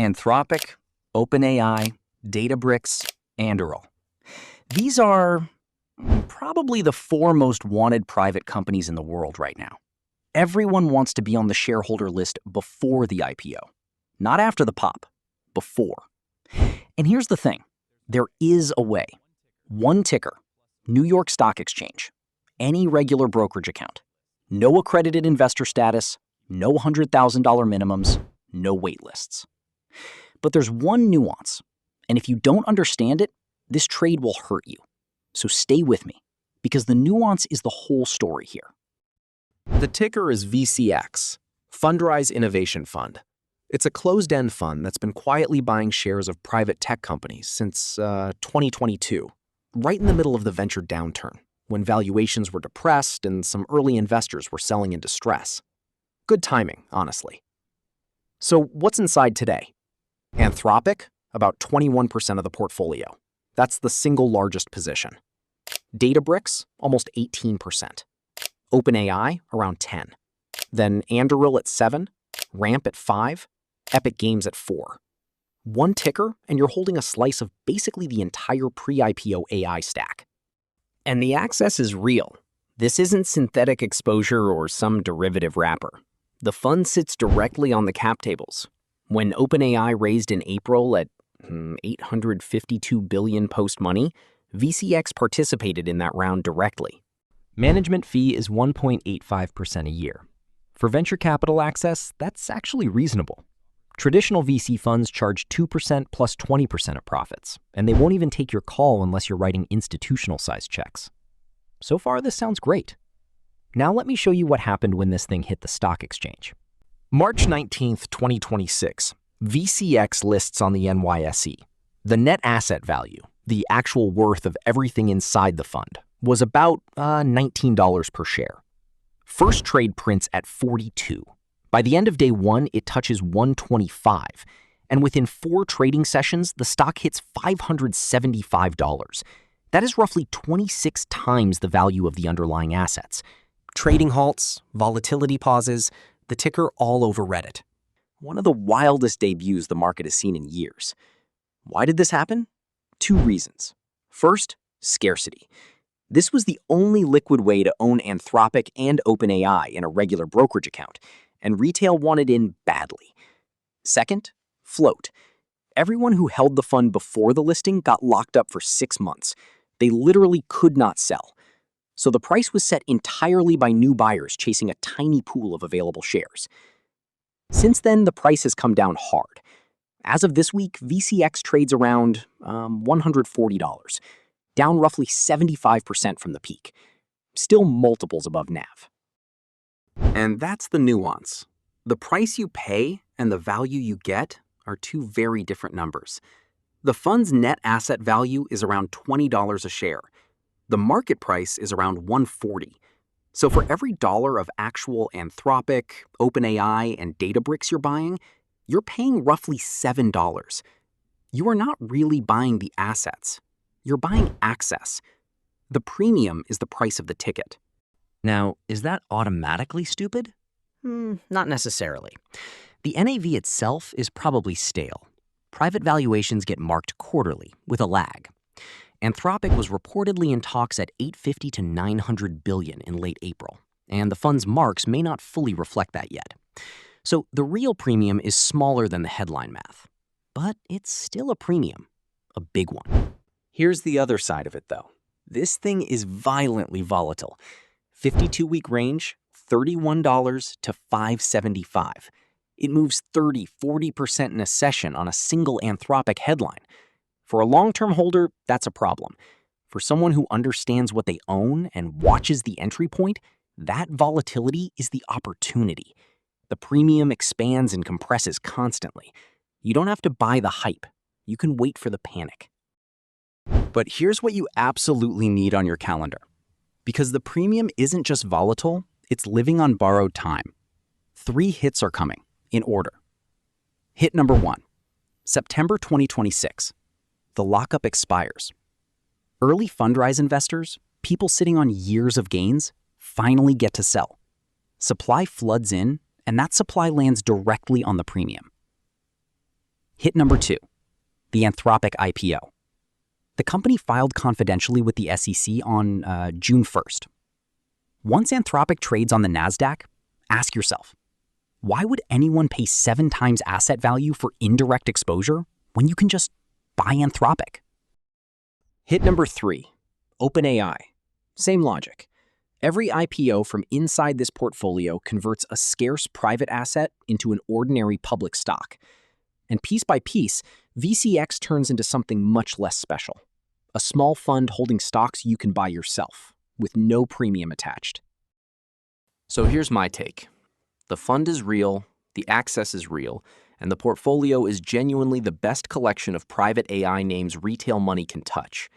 Anthropic, OpenAI, Databricks, Anduril. These are probably the four most wanted private companies in the world right now. Everyone wants to be on the shareholder list before the IPO, not after the pop, before. And here's the thing, there is a way. One ticker, New York Stock Exchange, any regular brokerage account, no accredited investor status, no $100,000 minimums, no wait lists. But there's one nuance, and if you don't understand it, this trade will hurt you. So stay with me, because the nuance is the whole story here. The ticker is VCX, Fundrise Innovation Fund. It's a closed-end fund that's been quietly buying shares of private tech companies since 2022, right in the middle of the venture downturn, when valuations were depressed and some early investors were selling in distress. Good timing, honestly. So what's inside today? Anthropic, about 21% of the portfolio. That's the single largest position. Databricks, almost 18%. OpenAI, around 10%. Then Anduril at 7%, Ramp at 5%, Epic Games at 4%. One ticker, and you're holding a slice of basically the entire pre-IPO AI stack. And the access is real. This isn't synthetic exposure or some derivative wrapper. The fund sits directly on the cap tables. When OpenAI raised in April at $852 billion post-money, VCX participated in that round directly. Management fee is 1.85% a year. For venture capital access, that's actually reasonable. Traditional VC funds charge 2% plus 20% of profits, and they won't even take your call unless you're writing institutional-sized checks. So far, this sounds great. Now let me show you what happened when this thing hit the stock exchange. March 19th, 2026, VCX lists on the NYSE. The net asset value, the actual worth of everything inside the fund, was about $19 per share. First trade prints at 42. By the end of day one, it touches 125. And within 4 trading sessions, the stock hits $575. That is roughly 26 times the value of the underlying assets. Trading halts, volatility pauses, the ticker all over Reddit. One of the wildest debuts the market has seen in years. Why did this happen? 2 reasons. First, scarcity. This was the only liquid way to own Anthropic and OpenAI in a regular brokerage account, and retail wanted in badly. Second, float. Everyone who held the fund before the listing got locked up for 6 months. They literally could not sell. So the price was set entirely by new buyers chasing a tiny pool of available shares. Since then, the price has come down hard. As of this week, VCX trades around $140, down roughly 75% from the peak. Still multiples above NAV. And that's the nuance. The price you pay and the value you get are 2 very different numbers. The fund's net asset value is around $20 a share. The market price is around $140. So for every dollar of actual Anthropic, OpenAI, and Databricks you're buying, you're paying roughly $7. You are not really buying the assets. You're buying access. The premium is the price of the ticket. Now, is that automatically stupid? Not necessarily. The NAV itself is probably stale. Private valuations get marked quarterly, with a lag. Anthropic was reportedly in talks at $850 to $900 billion in late April, and the fund's marks may not fully reflect that yet. So the real premium is smaller than the headline math. But it's still a premium, a big one. Here's the other side of it, though. This thing is violently volatile. 52-week range, $31 to $575. It moves 30–40% in a session on a single Anthropic headline. For a long-term holder, that's a problem. For someone who understands what they own and watches the entry point, that volatility is the opportunity. The premium expands and compresses constantly. You don't have to buy the hype. You can wait for the panic. But here's what you absolutely need on your calendar. Because the premium isn't just volatile, it's living on borrowed time. 3 hits are coming, in order. Hit number 1, September 2026. The lockup expires. Early Fundrise investors, people sitting on years of gains, finally get to sell. Supply floods in, and that supply lands directly on the premium. Hit number 2, the Anthropic IPO. The company filed confidentially with the SEC on June 1st. Once Anthropic trades on the NASDAQ, ask yourself, why would anyone pay 7 times asset value for indirect exposure when you can just buy Anthropic? Hit number 3, OpenAI. Same logic. Every IPO from inside this portfolio converts a scarce private asset into an ordinary public stock. And piece by piece, VCX turns into something much less special. A small fund holding stocks you can buy yourself, with no premium attached. So here's my take. The fund is real, the access is real, and the portfolio is genuinely the best collection of private AI names retail money can touch.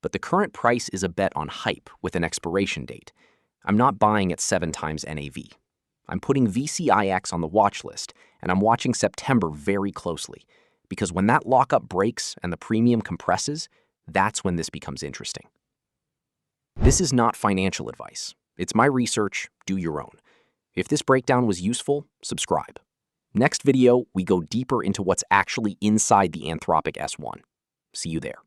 But the current price is a bet on hype with an expiration date. I'm not buying at 7 times NAV. I'm putting VCIX on the watch list, and I'm watching September very closely, because when that lockup breaks and the premium compresses, that's when this becomes interesting. This is not financial advice. It's my research, do your own. If this breakdown was useful, subscribe. Next video, we go deeper into what's actually inside the Anthropic S1. See you there.